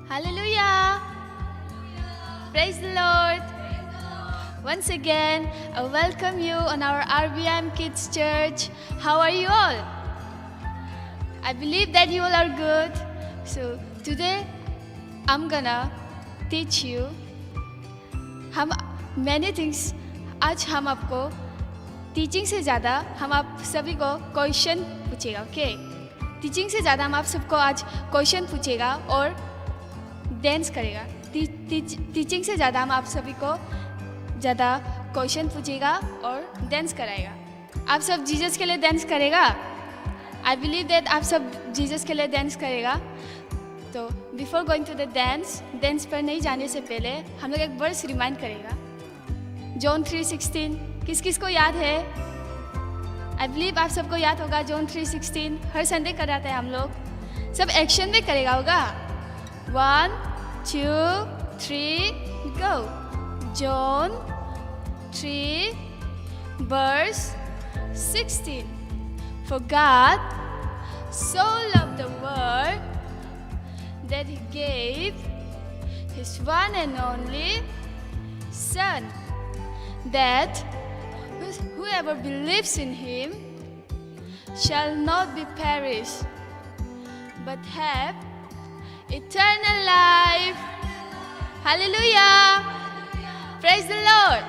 Hallelujah! Praise the Lord! Once again, I welcome you on our RBM Kids Church. How are you all? I believe that you all are good. So today, I'm gonna teach you many things. आज हम आपको teaching से ज़्यादा हम आप सभी को question पूछेगा, ओके? टीचिंग से ज़्यादा हम आप सबको आज क्वेश्चन पूछेगा और डांस करेगा। टीचिंग से ज़्यादा हम आप सभी को ज़्यादा क्वेश्चन पूछेगा और डांस कराएगा। आप सब जीसस के लिए डांस करेगा? आई बिलीव दैट आप सब जीसस के लिए डांस करेगा। तो before going to the dance पर नहीं जाने से पहले हम लोग एक वर्स रिमाइंड करेगा। जॉन 3:16 किस किस को याद है? आई बिलीव आप सबको याद होगा। जॉन 3:16 हर संडे कराते हैं हम लोग। सब एक्शन में करेगा होगा। 1, 2, 3 go. John 3 verse 16. For God so loved the world that he gave his one and only Son, that whoever believes in him shall not be perished, but have eternal life. Hallelujah! Praise the Lord!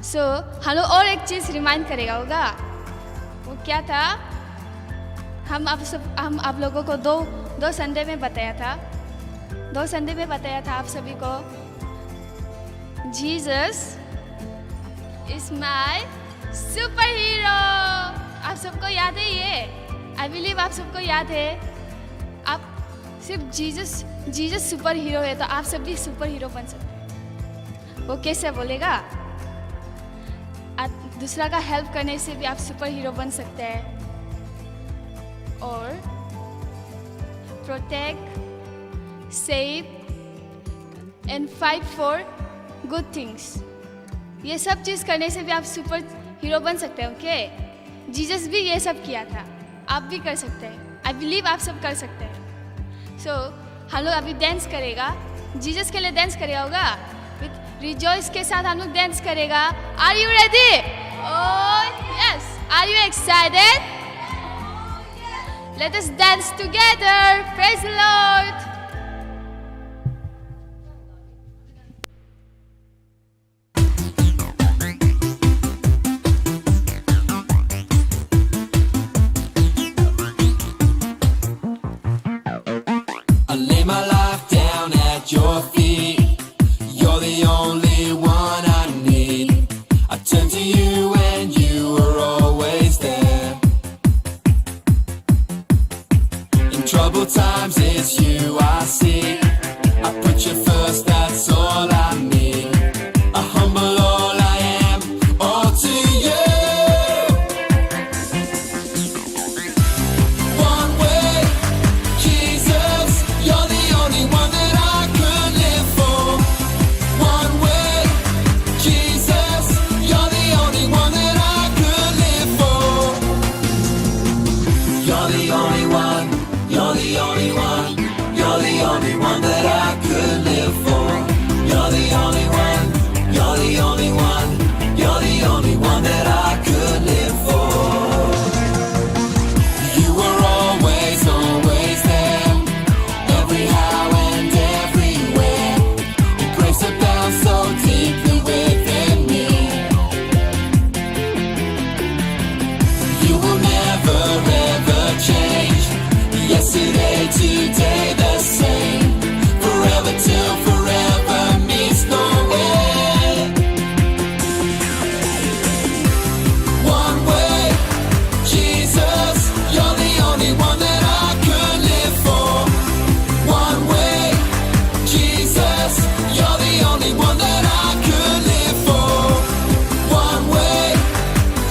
So, हम लोग और एक चीज़ remind करेगा होगा। वो क्या था? हम आप लोगों को दो संडे में बताया था। 2 संडे में बताया था आप सभी को। Jesus is my super hero. आप सबको याद है ये? आई बिलीव आप सबको याद है। आप सिर्फ जीसस सुपर हीरो है तो आप सब भी सुपर हीरो बन सकते हैं। वो कैसे बोलेगा? आप दूसरा का हेल्प करने से भी आप सुपर हीरो बन सकते हैं। और protect, save and fight for good things, ये सब चीज़ करने से भी आप सुपर हीरो बन सकते हैं, ओके? जीसस भी ये सब किया था, आप भी कर सकते हैं। आई बिलीव आप सब कर सकते हैं। सो हम लोग अभी डांस करेगा। जीसस के लिए डांस करेगा होगा। विथ रिजॉइस के साथ हम लोग डांस करेगा। Are you ready? Oh yes. Are you excited? Let us dance together. Praise the lord. Your feet, you're the only one I need. I turn to you and you are always there. In troubled times it's you I see. I put you first, that's all I need. I humble all I am, all to you. One way, Jesus, you're the only one that today the same, forever till forever meets no end. One way, Jesus, you're the only one that I could live for. One way, Jesus, you're the only one that I could live for. One way,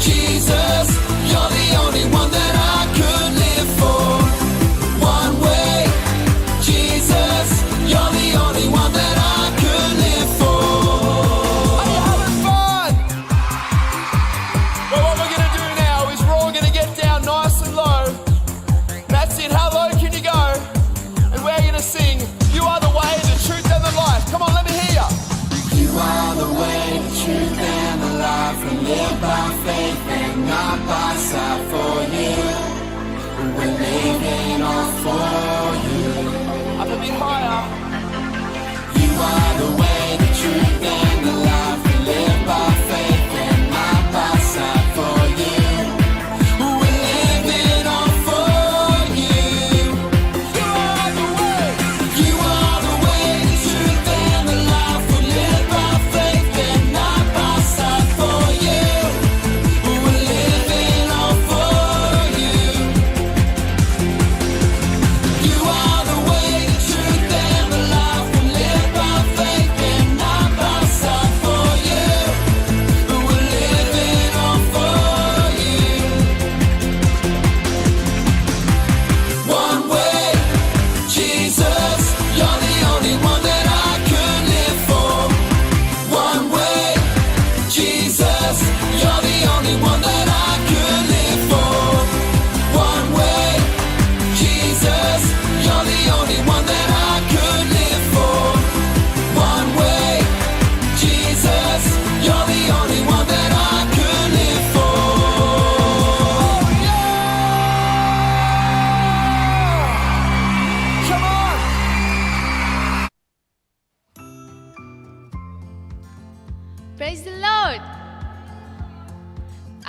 Jesus, you're the only one that I could live for. One way,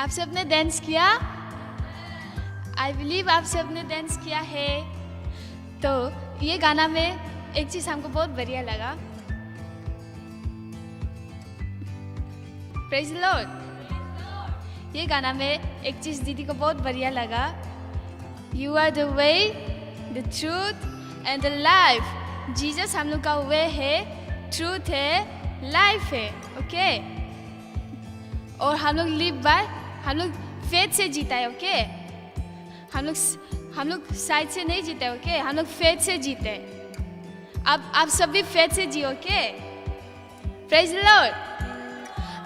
आप सबने dance किया? आई believe आप सबने dance किया है। तो ये गाना में एक चीज़ हमको बहुत बढ़िया लगा। Praise the Lord. ये गाना में एक चीज़ दीदी को बहुत बढ़िया लगा। You are the way, the truth and the life. Jesus हम लोग का वे है, ट्रूथ है, लाइफ है। ओके और हम लोग लिव बाय, हम लोग फेथ से जीता है। ओके हम लोग साइड से नहीं जीते। ओके हम लोग फेथ से जीते। अब आप सब भी फेथ से जियो। Okay praise the lord.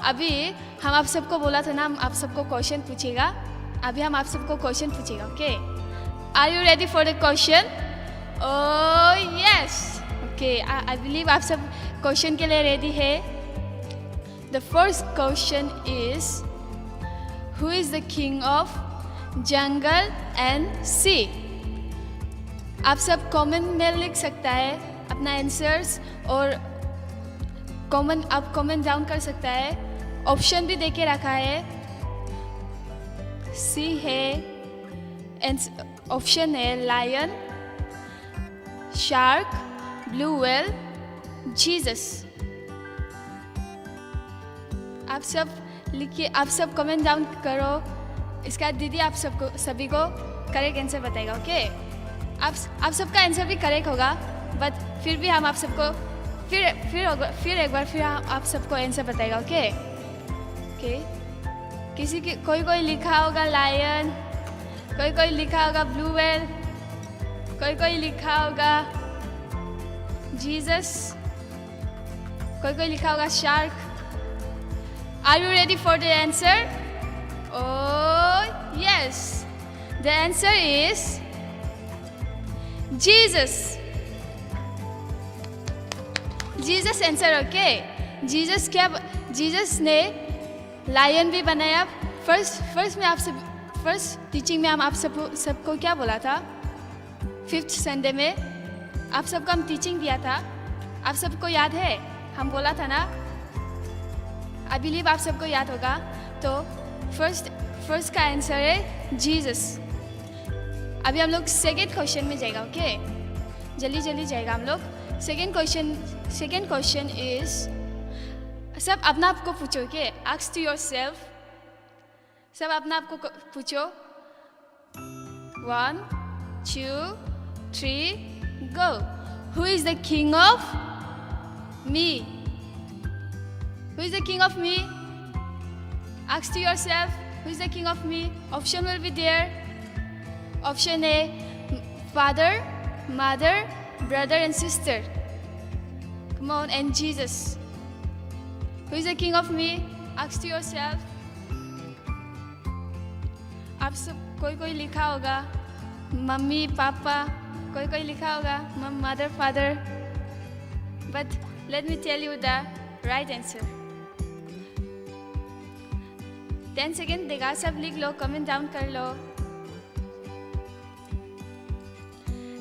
अभी हम आप सबको बोला था ना, हम आप सबको क्वेश्चन पूछेगा। अभी हम आप सबको क्वेश्चन पूछेगा। Okay are you ready for the question? Oh yes. Okay I believe आप सब क्वेश्चन के लिए रेडी है। The first question is who is the king of jungle and sea? आप सब कमेंट में लिख सकता है अपना आंसर्स और आप कमेंट डाउन कर सकता है। ऑप्शन भी देके रखा है। सी है, ऑप्शन है lion, shark, blue whale, Jesus. आप सब लिखिए, आप सब कमेंट डाउन करो। इसका दीदी आप सबको सभी को करेक्ट आंसर बताएगा। ओके आप सबका आंसर भी करेक्ट होगा, बट फिर भी हम आप सबको फिर एक बार आप सबको आंसर बताएगा। ओके किसी की कोई लिखा होगा लायन, कोई लिखा होगा ब्लू व्हेल, कोई लिखा होगा जीसस, कोई लिखा होगा shark. Are you ready for the answer? Oh yes, the answer is Jesus. Jesus answer। Okay Jesus ने लायन भी बनाया। फर्स्ट में आप सब फर्स्ट टीचिंग में हम आप सबको क्या बोला था? 5th संडे में आप सबको हम टीचिंग दिया था। आप सबको याद है? हम बोला था ना, आई बिलीव आप सबको याद होगा। तो फर्स्ट का आंसर है जीसस। अभी हम लोग सेकेंड क्वेश्चन में जाएगा। ओके जल्दी जाएगा हम लोग। सेकेंड क्वेश्चन इज, सब अपना आपको पूछो। ओके आस्क टू योरसेल्फ, सब अपना आपको पूछो। 1 2 3 go. Who is the king of me? Who is the king of me? Ask to yourself, who is the king of me? Option will be there. Option A, father, mother, brother and sister. Come on, and Jesus. Who is the king of me? Ask to yourself. आप सब कोई लिखा होगा mummy papa, कोई लिखा होगा mother father, but let me tell you the right answer. 10 second देगा, सब लिख लो, कमेंट डाउन कर लो।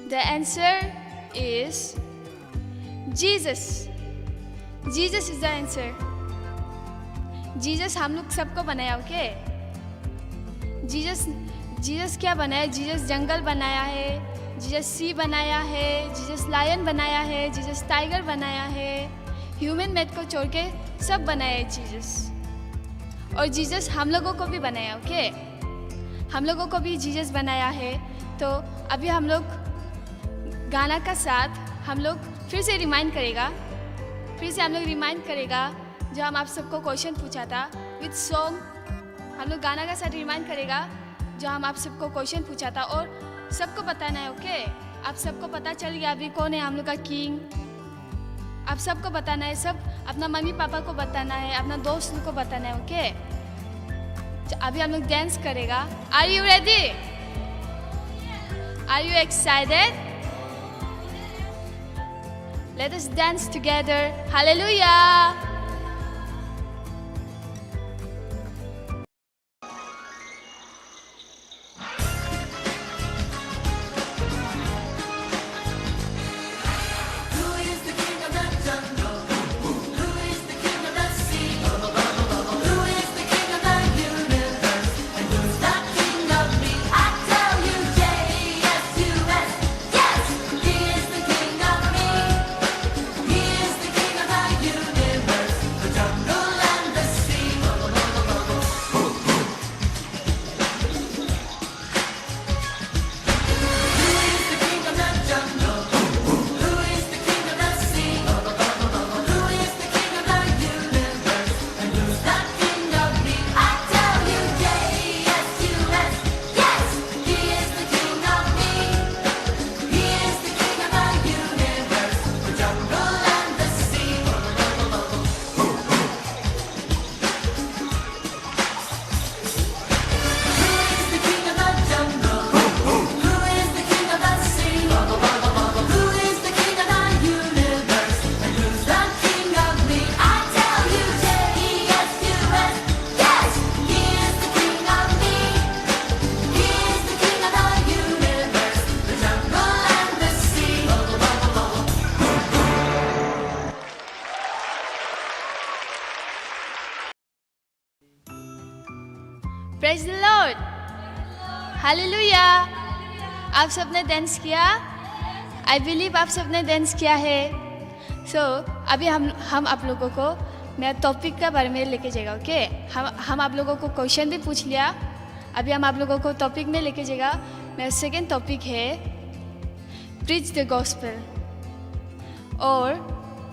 The answer is Jesus. Jesus is the answer. Jesus हम लोग सबको बनाया। ओके जीसस क्या बनाया? जीसस जंगल बनाया है, जीसस सी बनाया है, जीसस लायन बनाया है, जीसस टाइगर बनाया है। ह्यूमन मेड को छोड़ के सब बनाया है जीसस। और जीसस हम लोगों को भी बनाया। ओके हम लोगों को भी जीसस बनाया है। तो अभी हम लोग गाना का साथ हम लोग फिर से हम लोग रिमाइंड करेगा जो हम आप सबको क्वेश्चन पूछा था विद सॉन्ग। हम लोग गाना का साथ रिमाइंड करेगा जो हम आप सबको क्वेश्चन पूछा था और सबको बताना है। ओके आप सबको पता चल गया अभी कौन है हम लोग का किंग। आप सबको बताना है, सब अपना मम्मी पापा को बताना है, अपना दोस्त को बताना है। ओके अभी हम लोग डांस करेगा। Are you ready? Are you excited? Let us dance together. Hallelujah. Who is the king of the sea? Who is the king of the universe? Praise the lord, hallelujah. आप सबने dance किया? आई believe आप सबने dance किया है। अभी हम आप लोगों को मेरा टॉपिक के बारे में लेके जाएगा। ओके, हम आप लोगों को क्वेश्चन भी पूछ लिया, अभी हम आप लोगों को टॉपिक में लेके जाएगा। मेरा सेकेंड टॉपिक है प्रीच द गॉस्पेल, और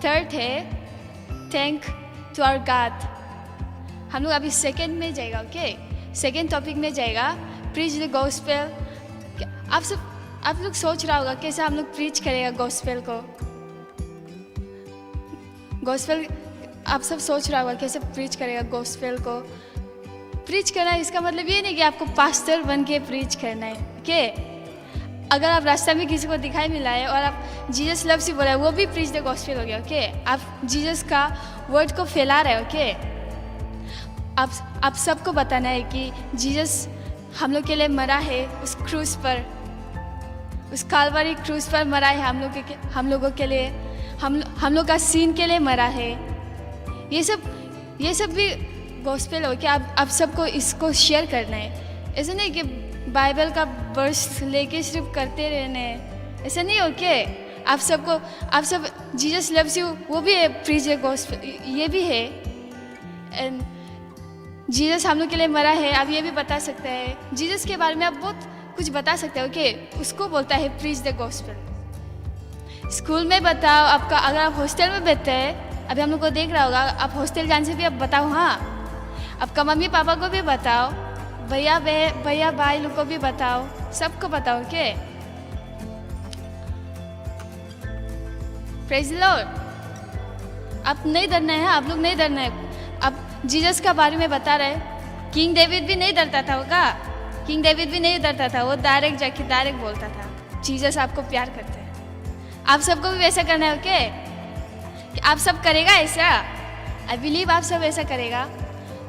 थर्ड है थैंक टू आवर गॉड। हम लोग अभी सेकेंड में जाएगा। ओके, सेकेंड टॉपिक में जाएगा प्रीच द गॉस्पेल। आप लोग सोच रहा होगा कैसे हम लोग प्रीच करेगा गॉस्पेल को। गॉस्पेल आप सब सोच रहा होगा कैसे प्रीच करेगा गॉस्पेल को। प्रीच करना इसका मतलब ये नहीं कि आपको पास्टर बन के प्रीच करना है। ओके, अगर आप रास्ता में किसी को दिखाई मिला है और आप जीसस लव्स यू बोला है, वो भी प्रीच द गॉस्पेल हो गया। ओके, आप जीसस का वर्ड को फैला रहे हो। ओके, आप सबको बताना है कि जीसस हम लोग के लिए मरा है, उस क्रूस पर, उस कालवारी क्रूस पर मरा है हम लोगों के लिए, हम लोग का सीन के लिए मरा है। ये सब भी गॉस्पेल हो कि आप सबको इसको शेयर करना है। ऐसा नहीं कि बाइबल का वर्स लेके सिर्फ करते रहना है, ऐसा नहीं हो। के आप सब जीसस लव्स यू वो भी है, प्रीच द गॉस्पेल ये भी है। एंड जीसस हम लोग के लिए मरा है, आप ये भी बता सकते हैं। जीसस के बारे में आप बहुत कुछ बता सकते हो। ओके, उसको बोलता है प्रीच द गॉस्पेल। स्कूल में बताओ, आपका अगर आप हॉस्टल में बैठते हैं, अभी हम लोग को देख रहा होगा, आप हॉस्टल जाने से भी आप बताओ। हाँ, आपका मम्मी पापा को भी बताओ, भैया भाई लोग को भी बताओ, सबको बताओ। Okay, praise the Lord. आप नहीं डरना है, आप लोग नहीं डरना है। आप जीसस का बारे में बता रहे, किंग डेविड भी नहीं डरता था। होगा, किंग डेविड भी नहीं डरता था, वो डायरेक्ट जाके डायरेक्ट बोलता था जीसस आपको प्यार करते हैं। आप सबको भी वैसा करना है। ओके, कि आप सब करेगा ऐसा। आई बिलीव आप सब ऐसा करेगा।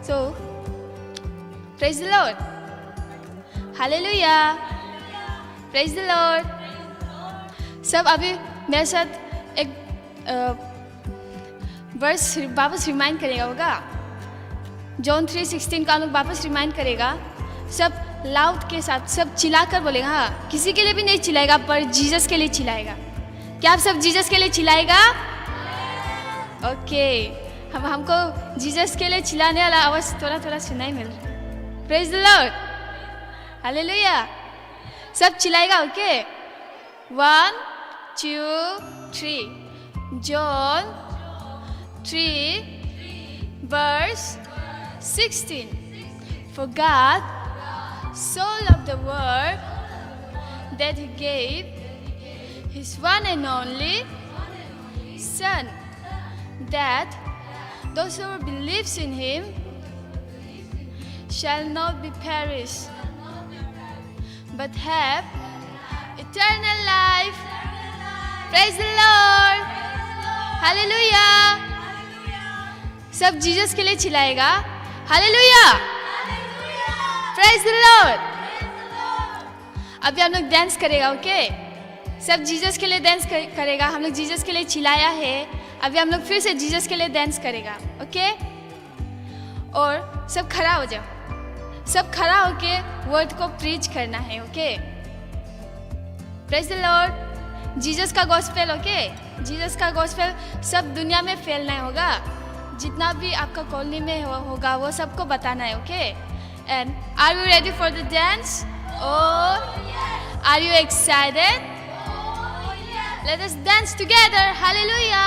So praise the lord, hallelujah, praise the lord. सब अभी मेरे साथ एक वर्स वापस रिमाइंड करेगा। होगा, जॉन 3:16 का हम लोग वापस रिमाइंड करेगा। सब लाउड के साथ सब चिल्लाकर बोलेगा। हाँ, किसी के लिए भी नहीं चिल्लाएगा, पर जीसस के लिए चिल्लाएगा। क्या आप सब जीसस के लिए चिल्लाएगा? ओके, हमको जीसस के लिए चिल्लाने वाला आवाज थोड़ा सुनाई मिल रहा है। Praise the lord, hallelujah. सब चिल्लाएगा। Okay, 1 2 3। John 3:16। For God so loved the world that He gave His one and only Son, that whosoever believes in Him shall not be perished, but have eternal life. Praise the Lord, Hallelujah. सब Jesus के लिए चिल्लाएगा, hallelujah, praise the lord. अभी हम लोग dance करेगा। Okay, सब Jesus के लिए डांस करेगा। हम लोग जीसस के लिए चिल्लाया है, अभी हम लोग फिर से जीसस के लिए डांस करेगा। ओके, और सब खड़ा हो जाओ, सब खड़ा होके वर्ड को प्रीच करना है। Okay, praise the Lord. Jesus का गॉस्पेल, ओके, जीसस का गॉस्पेल सब दुनिया में फैलना होगा। जितना भी आपका कॉलोनी में होगा वो सबको बताना है। Okay, and are you ready for the dance? Are you excited? Let us dance together, hallelujah.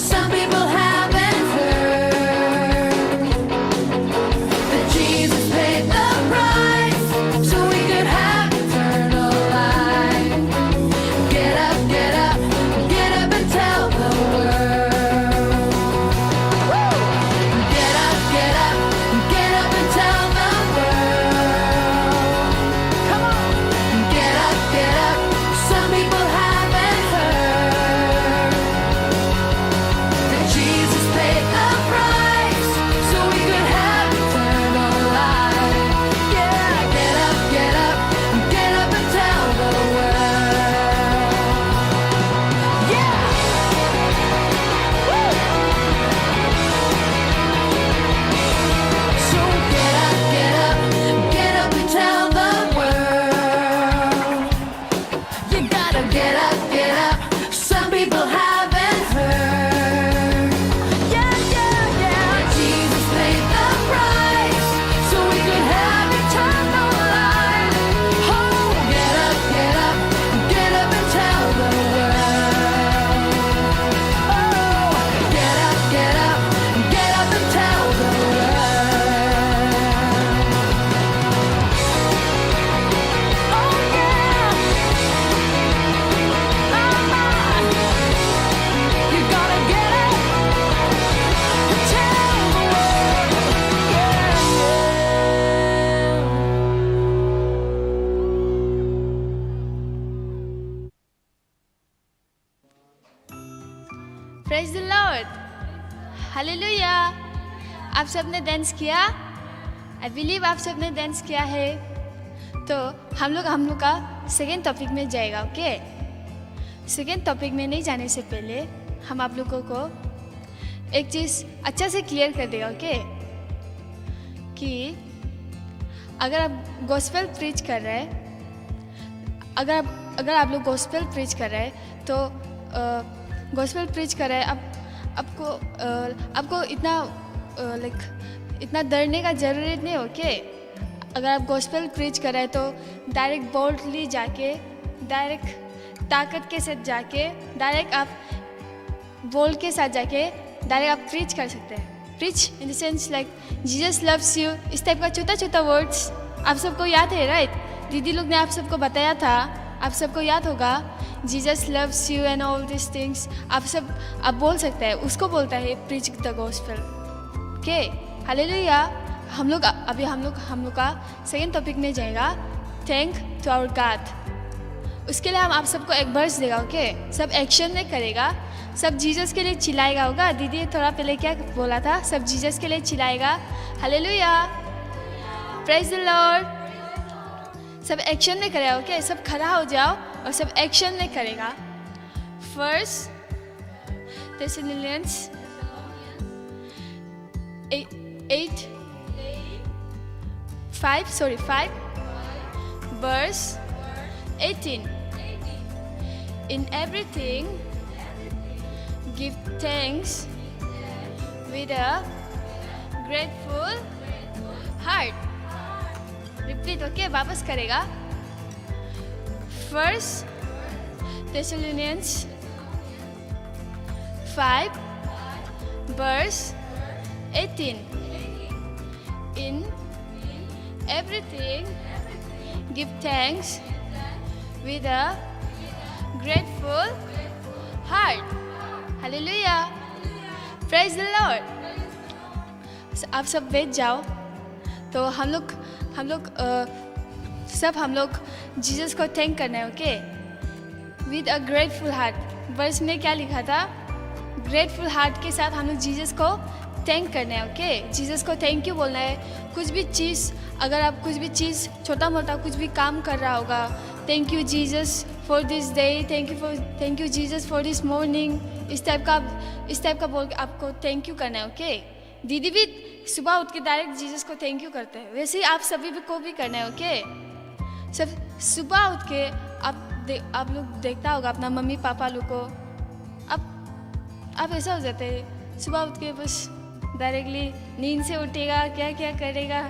Some people haven't heard. Hallelujah. आप सबने डांस किया? आई बिलीव आप सबने डांस किया है। तो हम लोग का सेकेंड टॉपिक में जाएगा। ओके, सेकेंड टॉपिक में नहीं जाने से पहले हम आप लोगों को एक चीज़ अच्छा से क्लियर कर देगा। ओके, कि अगर आप गॉस्पेल प्रीच कर रहे हैं, अगर आप लोग गॉस्पेल प्रीच कर रहे हैं तो गॉस्पेल प्रीच कर रहे हैं, आपको इतना डरने का ज़रूरत नहीं। ओके, अगर आप गॉस्पेल प्रीच कर रहे हैं तो डायरेक्ट बोल्डली जाके, डायरेक्ट ताकत के साथ जाके, डायरेक्ट आप बोल के साथ जाके डायरेक्ट आप प्रीच कर सकते हैं। Preach in the sense like Jesus loves you, इस टाइप का छोटा छोटा वर्ड्स आप सबको याद है, राइट? दीदी लोग ने आप सबको बताया था, आप सबको याद होगा। Jesus loves you and all this things आप बोल सकते हैं। उसको बोलता है preach the gospel. Okay, hallelujah. हम लोग का सेकेंड टॉपिक में जाएगा, थैंक टू आवर गॉड। उसके लिए हम आप सबको एक वर्स देगा। ओके, सब एक्शन में करेगा, सब जीसस के लिए चिल्लाएगा। होगा, दीदी थोड़ा पहले क्या बोला था? सब जीसस के लिए चिल्लाएगा। Hallelujah, praise the lord. सब एक्शन में करेगा। ओके, सब खड़ा हो जाओ और सब एक्शन में करेगा। First Thessalonians 5 verse 18. In everything give thanks with a grateful heart. Repeat. Okay, वापस करेगा। First Thessalonians 5 verse 18. In everything give thanks with a grateful heart. Hallelujah. Praise the Lord. आप सब बैठ जाओ। तो हम लोग जीसस को थैंक करना है। Okay, with a grateful heart. Verse में क्या लिखा था? ग्रेटफुल हार्ट के साथ हम लोग जीसस को थैंक करना है। ओके, जीसस को थैंक यू बोलना है। कुछ भी चीज़, अगर आप कुछ भी चीज़ छोटा मोटा कुछ भी काम कर रहा होगा, thank you Jesus for this day, thank you Jesus for this morning, इस टाइप का बोल के आपको थैंक यू करना है। ओके, दीदी भी सुबह उठ के डायरेक्ट जीसस को थैंक यू करते हैं, वैसे ही आप सभी को भी करना है। ओके, सब सुबह उठ के आप लोग देखता होगा अपना मम्मी पापा लोग को, आप ऐसा हो जाते हैं सुबह उठ के बस डायरेक्टली नींद से उठेगा, क्या क्या करेगा,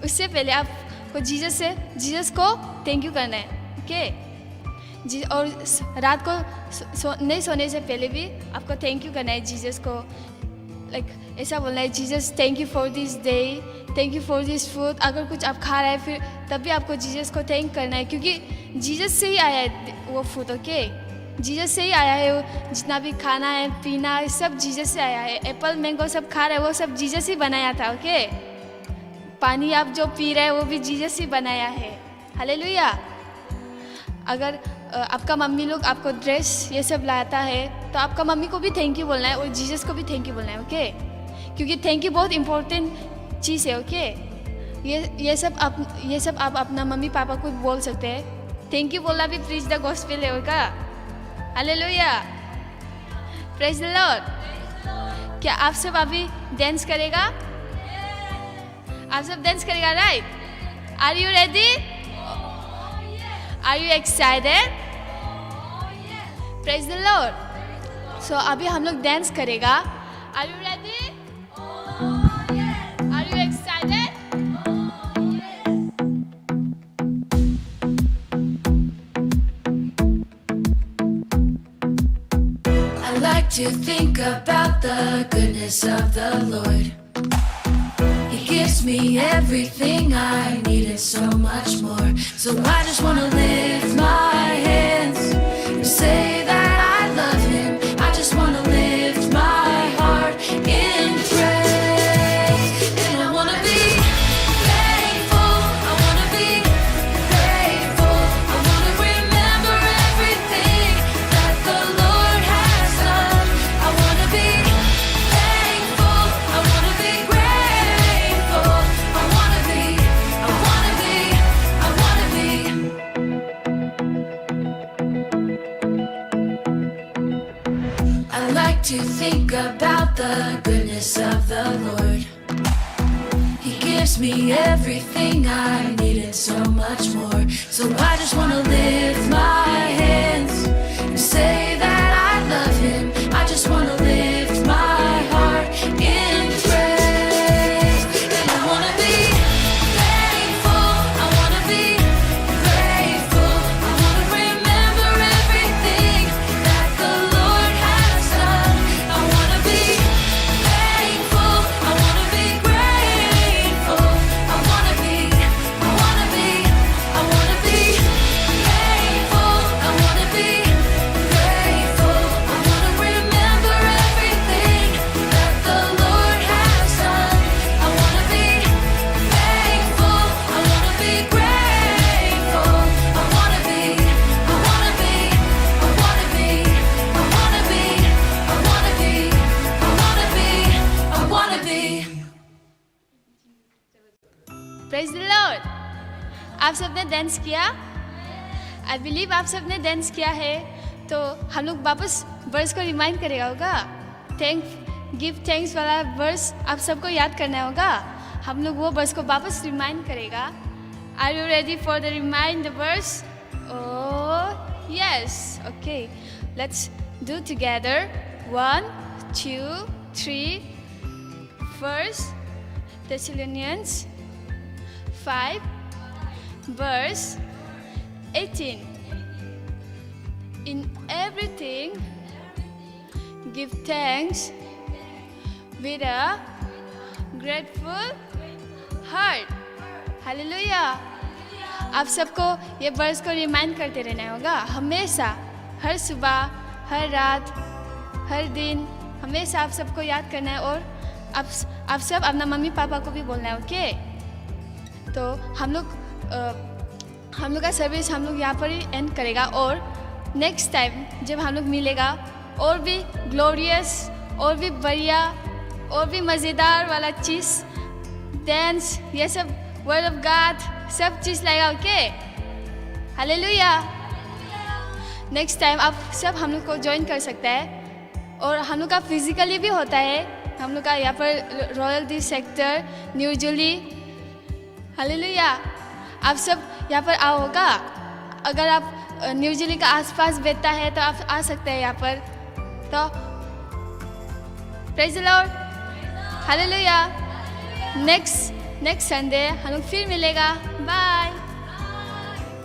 उससे पहले आपको जीसस को थैंक यू करना है। ओके, और रात को नहीं सोने से पहले भी आपको थैंक यू करना है जीसस को। लाइक ऐसा बोलना है, Jesus thank you for this day, thank you for this food. अगर कुछ आप खा रहे हैं फिर तब भी आपको जीसस को थैंक करना है, क्योंकि जीसस से ही आया है वो फूड। ओके, जीसस से ही आया है वो, जितना भी खाना है पीना है सब जीसस से आया है। एप्पल मैंगो सब खा रहे हैं वो सब जीसस ही बनाया था। ओके, पानी आप जो पी रहे हैं वो भी जीसस ही बनाया है। हालेलुया। अगर आपका मम्मी लोग आपको ड्रेस ये सब लाता है तो आपका मम्मी को भी थैंक यू बोलना है और जीसस को भी थैंक यू बोलना है। ओके, क्योंकि थैंक यू बहुत इम्पोर्टेंट चीज़ है। ओके, ये सब आप अपना मम्मी पापा को बोल सकते हैं। थैंक यू बोलना भी प्रीच द गॉस्पेल है। Okay, hallelujah, praise the Lord. क्या आप सब अभी डांस करेगा? आप सब डांस करेगा, right? Are you ready? Are you excited? Praise the Lord. So अभी हम लोग डांस करेगा। Are you ready? Are you excited? I like to think about the goodness of the Lord. He gives me everything I need and so much more. So I just want to lift my hands and say that I love Him. I just want to lift my heart in praise. And I want to be thankful. I want to be grateful. I want to remember everything that the Lord has done. I want to be thankful. the goodness of the Lord. He gives me everything I need and so much more. So I just want to lift my hands and say that I love Him. I just want to lift my heart in praise. And I want to be thankful. I want to be grateful. I want to remember everything that the Lord has done. I want to be thankful. I want to be grateful. I want to be thankful. I want to be grateful. I want to remember everything that the Lord has done. I want to be thankful. I want to be grateful. I want to be I want to be I want to be I want to be I want to be I want to be I want to be. Praise the Lord. आप सबने dance किया? आई believe आप सबने dance किया है। तो हम लोग वापस वर्स को रिमाइंड करेगा होगा। गिव थैंक्स वाला वर्स आप सबको याद करना होगा। हम लोग वो वर्स को वापस रिमाइंड करेगा। Are you ready for the remind the verse? Oh yes, okay, let's do together. 1 2 3। First Thessalonians 5 verse 18. In everything give thanks with a grateful heart. Hallelujah. आप सबको ये वर्स को रिमाइंड करते रहना होगा हमेशा, हर सुबह, हर रात, हर दिन, हमेशा आप सबको याद करना है। और आप सब अपना मम्मी पापा को भी बोलना है, ओके? तो हम लोग का सर्विस हम लोग यहाँ पर ही एंड करेगा। और नेक्स्ट टाइम जब हम लोग मिलेगा और भी ग्लोरियस, और भी बढ़िया, और भी मज़ेदार वाला चीज़, डांस, ये सब वर्ड ऑफ गॉड, सब चीज़ लाएगा, ओके? हालेलुया। नेक्स्ट टाइम आप सब हम लोग को ज्वाइन कर सकता है। और हम लोग का फिजिकली भी होता है, हम लोग का यहाँ पर रॉयल डी सेक्टर, न्यू जुली। हालेलुया। आप सब यहाँ पर आओ होगा। अगर आप न्यू जुली का आसपास बैठता है तो आप आ सकते हैं यहाँ पर। तो praise the lord, hallelujah. Next Sunday हम लोग फिर मिलेगा। बाय।